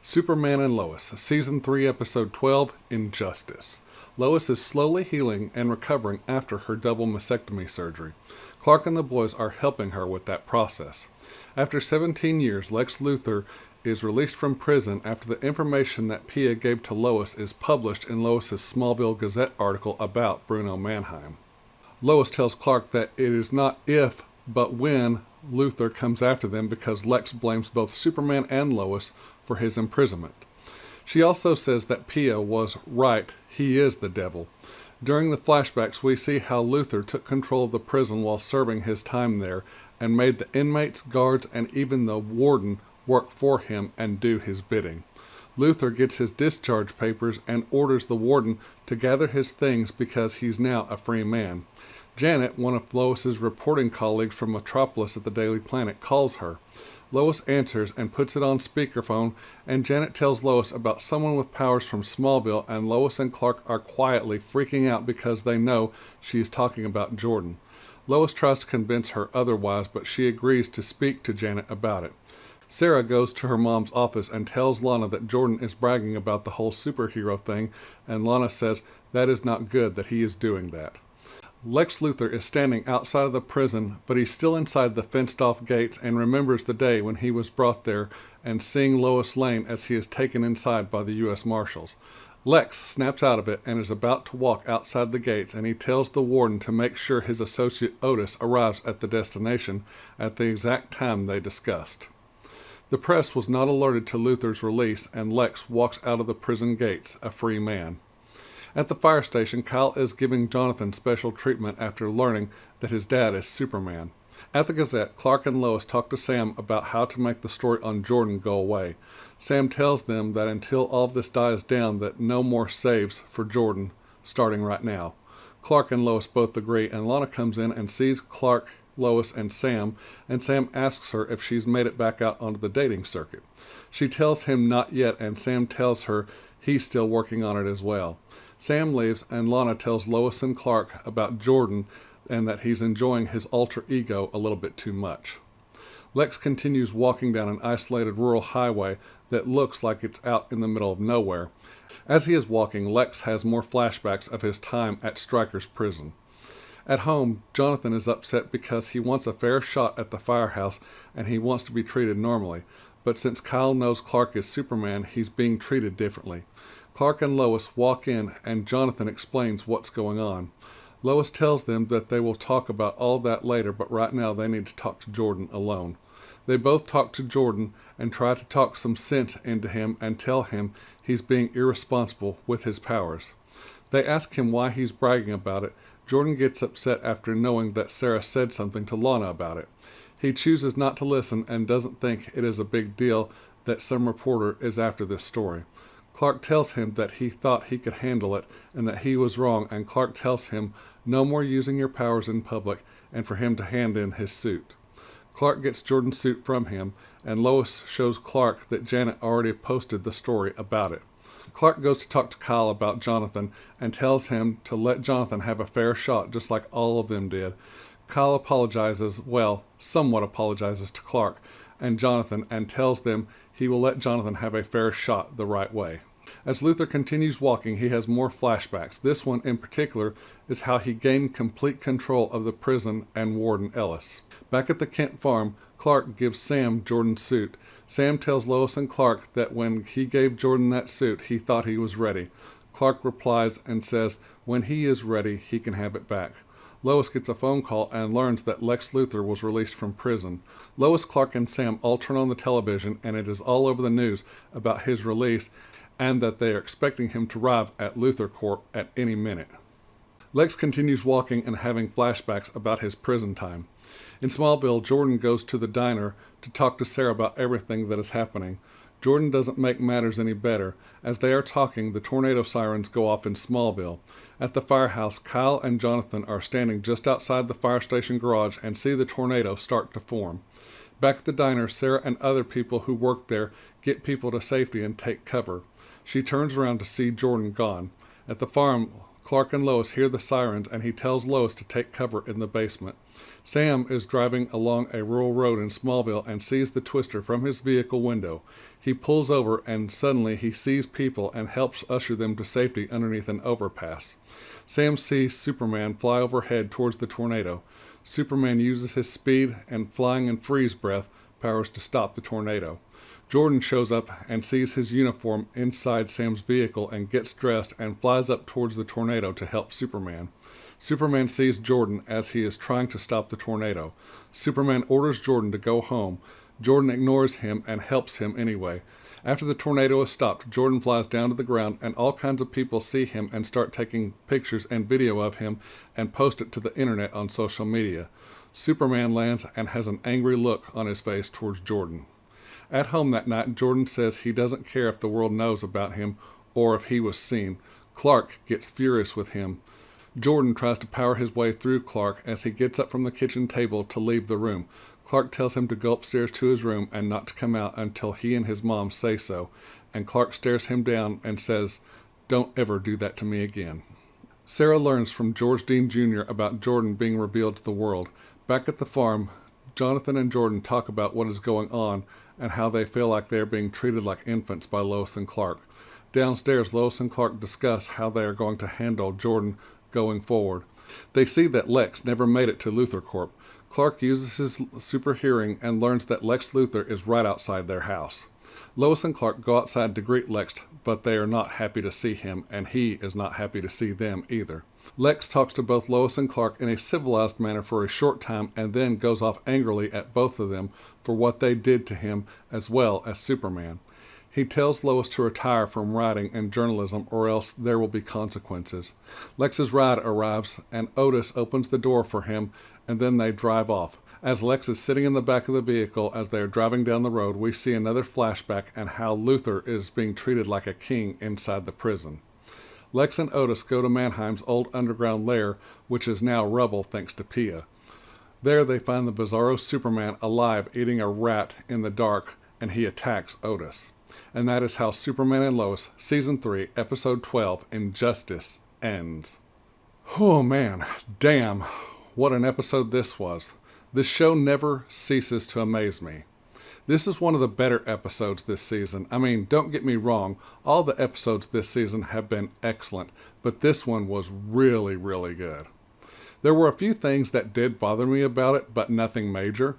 Superman and Lois, Season 3, Episode 12, Injustice. Lois is slowly healing and recovering after her double mastectomy surgery. Clark and the boys are helping her with that process. After 17 years, Lex Luthor is released from prison after the information that Pia gave to Lois is published in Lois's Smallville Gazette article about Bruno Mannheim. Lois tells Clark that it is not if, but when Luthor comes after them because Lex blames both Superman and Lois for his imprisonment. She also says that Pia was right, he is the devil. During the flashbacks, we see how Luthor took control of the prison while serving his time there and made the inmates, guards, and even the warden work for him and do his bidding. Luthor gets his discharge papers and orders the warden to gather his things because he's now a free man. Janet, one of Lois's reporting colleagues from Metropolis at the Daily Planet, calls her. Lois answers and puts it on speakerphone, and Janet tells Lois about someone with powers from Smallville, and Lois and Clark are quietly freaking out because they know she is talking about Jordan. Lois tries to convince her otherwise, but she agrees to speak to Janet about it. Sarah goes to her mom's office and tells Lana that Jordan is bragging about the whole superhero thing, and Lana says that is not good that he is doing that. Lex Luthor is standing outside of the prison, but he's still inside the fenced-off gates and remembers the day when he was brought there and seeing Lois Lane as he is taken inside by the U.S. Marshals. Lex snaps out of it and is about to walk outside the gates, and he tells the warden to make sure his associate Otis arrives at the destination at the exact time they discussed. The press was not alerted to Luthor's release, and Lex walks out of the prison gates, a free man. At the fire station, Kyle is giving Jonathan special treatment after learning that his dad is Superman. At the Gazette, Clark and Lois talk to Sam about how to make the story on Jordan go away. Sam tells them that until all of this dies down, that no more saves for Jordan, starting right now. Clark and Lois both agree, and Lana comes in and sees Clark, Lois, and Sam asks her if she's made it back out onto the dating circuit. She tells him not yet, and Sam tells her he's still working on it as well. Sam leaves, and Lana tells Lois and Clark about Jordan and that he's enjoying his alter ego a little bit too much. Lex continues walking down an isolated rural highway that looks like it's out in the middle of nowhere. As he is walking, Lex has more flashbacks of his time at Stryker's prison. At home, Jonathan is upset because he wants a fair shot at the firehouse and he wants to be treated normally. But since Kyle knows Clark is Superman, he's being treated differently. Clark and Lois walk in, and Jonathan explains what's going on. Lois tells them that they will talk about all that later, but right now they need to talk to Jordan alone. They both talk to Jordan and try to talk some sense into him and tell him he's being irresponsible with his powers. They ask him why he's bragging about it. Jordan gets upset after knowing that Sarah said something to Lana about it. He chooses not to listen and doesn't think it is a big deal that some reporter is after this story. Clark tells him that he thought he could handle it and that he was wrong, and Clark tells him no more using your powers in public and for him to hand in his suit. Clark gets Jordan's suit from him, and Lois shows Clark that Janet already posted the story about it. Clark goes to talk to Kyle about Jonathan and tells him to let Jonathan have a fair shot just like all of them did. Kyle apologizes, somewhat apologizes to Clark and Jonathan and tells them he will let Jonathan have a fair shot the right way. As Luthor continues walking, he has more flashbacks. This one in particular is how he gained complete control of the prison and Warden Ellis. Back at the Kent farm, Clark gives Sam Jordan's suit. Sam tells Lois and Clark that when he gave Jordan that suit, he thought he was ready. Clark replies and says when he is ready, he can have it back. Lois gets a phone call and learns that Lex Luthor was released from prison. Lois, Clark, and Sam all turn on the television, and it is all over the news about his release and that they are expecting him to arrive at Luthor Corp at any minute. Lex continues walking and having flashbacks about his prison time. In Smallville, Jordan goes to the diner to talk to Sarah about everything that is happening. Jordan doesn't make matters any better. As they are talking, the tornado sirens go off in Smallville. At the firehouse, Kyle and Jonathan are standing just outside the fire station garage and see the tornado start to form. Back at the diner, Sarah and other people who work there get people to safety and take cover. She turns around to see Jordan gone. At the farm, Clark and Lois hear the sirens, and he tells Lois to take cover in the basement. Sam is driving along a rural road in Smallville and sees the twister from his vehicle window. He pulls over, and suddenly he sees people and helps usher them to safety underneath an overpass. Sam sees Superman fly overhead towards the tornado. Superman uses his speed and flying and freeze breath powers to stop the tornado. Jordan shows up and sees his uniform inside Sam's vehicle and gets dressed and flies up towards the tornado to help Superman. Superman sees Jordan as he is trying to stop the tornado. Superman orders Jordan to go home. Jordan ignores him and helps him anyway. After the tornado is stopped, Jordan flies down to the ground, and all kinds of people see him and start taking pictures and video of him and post it to the internet on social media. Superman lands and has an angry look on his face towards Jordan. At home that night, Jordan says he doesn't care if the world knows about him or if he was seen. Clark gets furious with him. Jordan tries to power his way through Clark as he gets up from the kitchen table to leave the room. Clark tells him to go upstairs to his room and not to come out until he and his mom say so, and Clark stares him down and says, "Don't ever do that to me again." Sarah learns from George Dean Jr. about Jordan being revealed to the world. Back at the farm, Jonathan and Jordan talk about what is going on and how they feel like they are being treated like infants by Lois and Clark. Downstairs, Lois and Clark discuss how they are going to handle Jordan going forward. They see that Lex never made it to Luthor Corp. Clark uses his super hearing and learns that Lex Luthor is right outside their house. Lois and Clark go outside to greet Lex, but they are not happy to see him, and he is not happy to see them either. Lex talks to both Lois and Clark in a civilized manner for a short time and then goes off angrily at both of them for what they did to him as well as Superman. He tells Lois to retire from writing and journalism or else there will be consequences. Lex's ride arrives and Otis opens the door for him and then they drive off. As Lex is sitting in the back of the vehicle as they are driving down the road, we see another flashback and how Luthor is being treated like a king inside the prison. Lex and Otis go to Mannheim's old underground lair, which is now rubble thanks to Pia. There they find the Bizarro Superman alive eating a rat in the dark, and he attacks Otis. And that is how Superman and Lois, Season 3, Episode 12, Injustice, ends. Oh man, damn, what an episode this was. This show never ceases to amaze me. This is one of the better episodes this season. I mean, don't get me wrong, all the episodes this season have been excellent, but this one was really, really good. There were a few things that did bother me about it, but nothing major.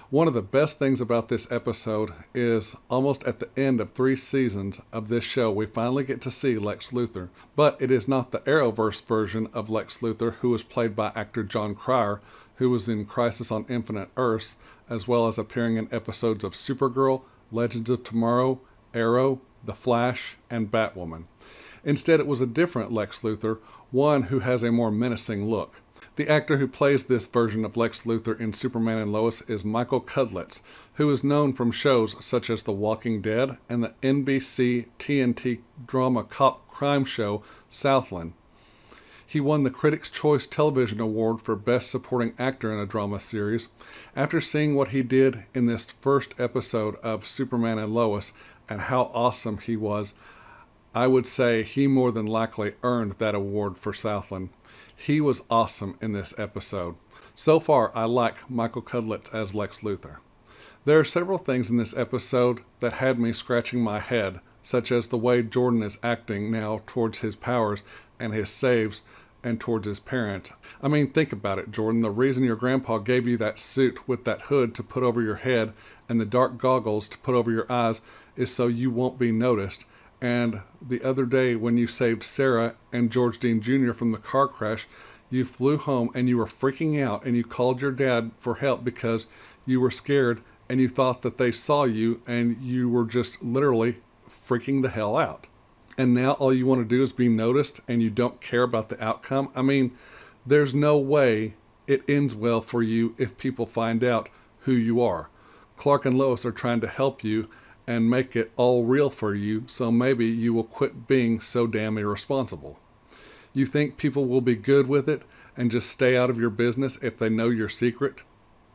One of the best things about this episode is almost at the end of 3 seasons of this show, we finally get to see Lex Luthor. But it is not the Arrowverse version of Lex Luthor, who was played by actor John Cryer, who was in Crisis on Infinite Earths, as well as appearing in episodes of Supergirl, Legends of Tomorrow, Arrow, The Flash, and Batwoman. Instead, it was a different Lex Luthor, one who has a more menacing look. The actor who plays this version of Lex Luthor in Superman and Lois is Michael Cudlitz, who is known from shows such as The Walking Dead and the NBC TNT drama cop crime show Southland. He won the Critics' Choice Television Award for Best Supporting Actor in a Drama Series. After seeing what he did in this first episode of Superman and Lois and how awesome he was, I would say he more than likely earned that award for Southland. He was awesome in this episode. So far, I like Michael Cudlitz as Lex Luthor. There are several things in this episode that had me scratching my head, such as the way Jordan is acting now towards his powers and his saves and towards his parents. I mean, think about it, Jordan. The reason your grandpa gave you that suit with that hood to put over your head and the dark goggles to put over your eyes is so you won't be noticed. And the other day when you saved Sarah and George Dean Jr. from the car crash, you flew home and you were freaking out and you called your dad for help because you were scared and you thought that they saw you and you were just literally freaking the hell out. And now all you want to do is be noticed and you don't care about the outcome. I mean, there's no way it ends well for you if people find out who you are. Clark and Lois are trying to help you and make it all real for you, so maybe you will quit being so damn irresponsible. You think people will be good with it and just stay out of your business if they know your secret?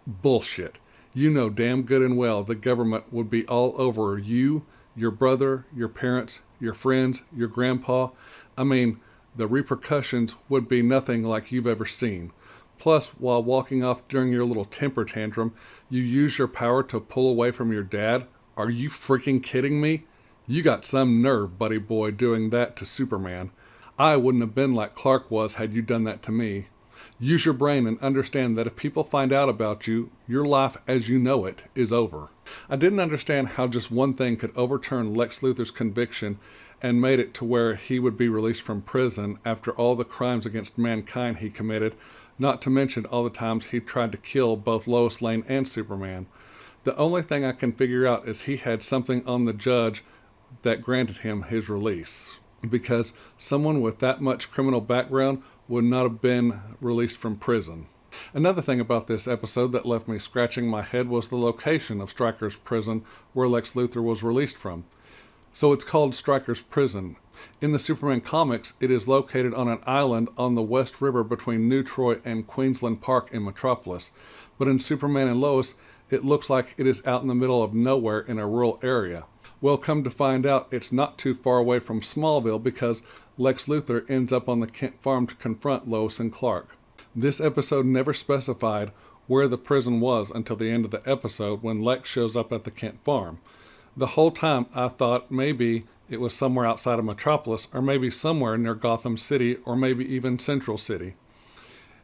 Bullshit. You know damn good and well the government would be all over you, your brother, your parents, your friends, your grandpa. I mean, The repercussions would be nothing like you've ever seen. Plus, while walking off during your little temper tantrum, you use your power to pull away from your dad? Are you freaking kidding me? You got some nerve, buddy boy, doing that to Superman. I wouldn't have been like Clark was had you done that to me. Use your brain and understand that if people find out about you, your life as you know it is over. I didn't understand how just one thing could overturn Lex Luthor's conviction and made it to where he would be released from prison after all the crimes against mankind he committed, not to mention all the times he tried to kill both Lois Lane and Superman. The only thing I can figure out is he had something on the judge that granted him his release, because someone with that much criminal background would not have been released from prison. Another thing about this episode that left me scratching my head was the location of Stryker's prison where Lex Luthor was released from. So it's called Stryker's Prison. In the Superman comics, it is located on an island on the West River between New Troy and Queensland Park in Metropolis. But in Superman and Lois, it looks like it is out in the middle of nowhere in a rural area. Well, come to find out, it's not too far away from Smallville because Lex Luthor ends up on the Kent farm to confront Lois and Clark. This episode never specified where the prison was until the end of the episode when Lex shows up at the Kent farm. The whole time I thought maybe it was somewhere outside of Metropolis, or maybe somewhere near Gotham City, or maybe even Central City.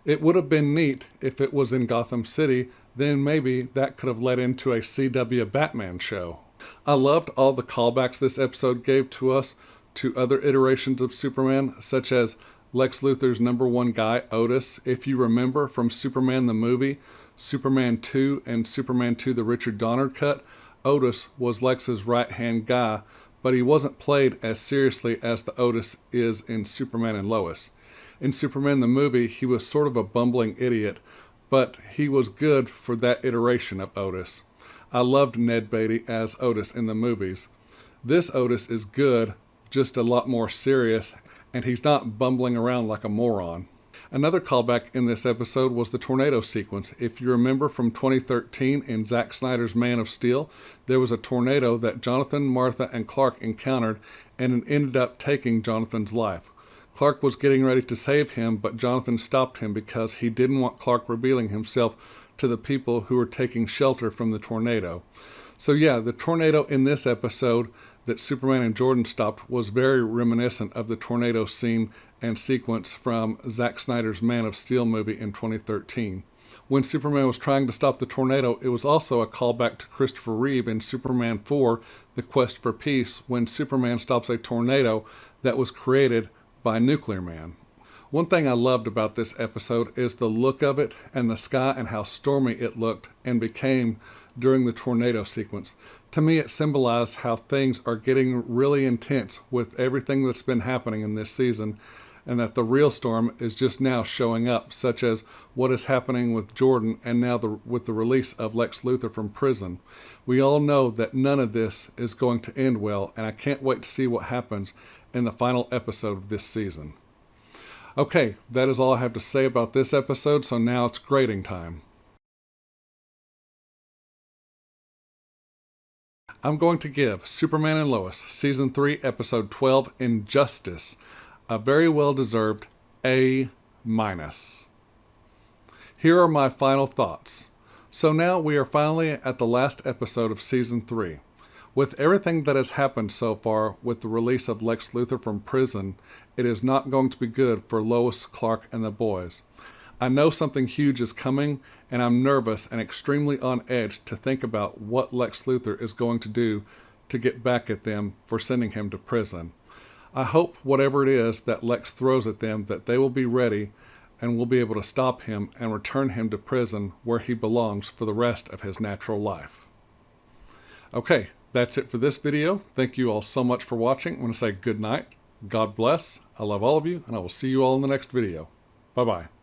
It would have been neat if it was in Gotham City, then maybe that could have led into a CW Batman show. I loved all the callbacks this episode gave to us to other iterations of Superman, such as Lex Luthor's number one guy, Otis. If you remember from Superman the movie, Superman 2, and Superman 2 the Richard Donner cut, Otis was Lex's right-hand guy, but he wasn't played as seriously as the Otis is in Superman and Lois. In Superman the movie, he was sort of a bumbling idiot, but he was good for that iteration of Otis. I loved Ned Beatty as Otis in the movies. This Otis is good, just a lot more serious, and he's not bumbling around like a moron. Another callback in this episode was the tornado sequence. If you remember from 2013 in Zack Snyder's Man of Steel, there was a tornado that Jonathan, Martha, and Clark encountered, and it ended up taking Jonathan's life. Clark was getting ready to save him, but Jonathan stopped him because he didn't want Clark revealing himself to the people who were taking shelter from the tornado. So yeah, the tornado in this episode that Superman and Jordan stopped was very reminiscent of the tornado scene and sequence from Zack Snyder's Man of Steel movie in 2013. When Superman was trying to stop the tornado, it was also a callback to Christopher Reeve in Superman 4, The Quest for Peace, when Superman stops a tornado that was created by Nuclear Man. One thing I loved about this episode is the look of it and the sky and how stormy it looked and became during the tornado sequence. To me, it symbolized how things are getting really intense with everything that's been happening in this season, and that the real storm is just now showing up, such as what is happening with Jordan and now with the release of Lex Luthor from prison. We all know that none of this is going to end well, and I can't wait to see what happens in the final episode of this season. Okay, that is all I have to say about this episode, so now it's grading time. I'm going to give Superman and Lois, Season 3, Episode 12, Injustice, a very well-deserved A-. Here are my final thoughts. So now we are finally at the last episode of Season 3. With everything that has happened so far with the release of Lex Luthor from prison, it is not going to be good for Lois, Clark, and the boys. I know something huge is coming, and I'm nervous and extremely on edge to think about what Lex Luthor is going to do to get back at them for sending him to prison. I hope whatever it is that Lex throws at them, that they will be ready and will be able to stop him and return him to prison where he belongs for the rest of his natural life. Okay, that's it for this video. Thank you all so much for watching. I want to say good night. God bless. I love all of you, and I will see you all in the next video. Bye-bye.